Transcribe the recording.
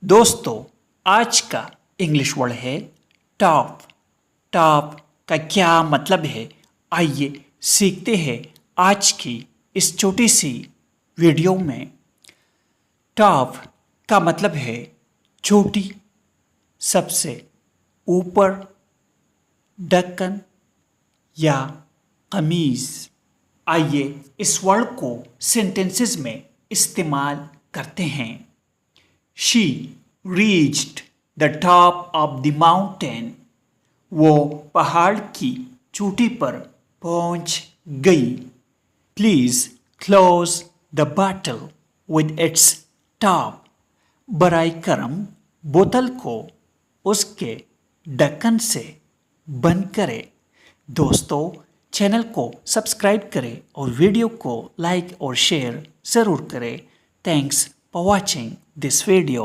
दोस्तों, आज का इंग्लिश वर्ड है टॉप। टॉप का क्या मतलब है, आइए सीखते हैं आज की इस छोटी सी वीडियो में। टॉप का मतलब है छोटी, सबसे ऊपर, ढक्कन या कमीज। आइए इस वर्ड को सेंटेंसेस में इस्तेमाल करते हैं। She reached the top of the mountain. वो पहाड़ की चोटी पर पहुंच गई। Please close the bottle with its top. बराई करम बोतल को उसके ढक्कन से बंद करें। दोस्तों, चैनल को सब्सक्राइब करें और वीडियो को लाइक और शेयर ज़रूर करें। Thanks for watching this video.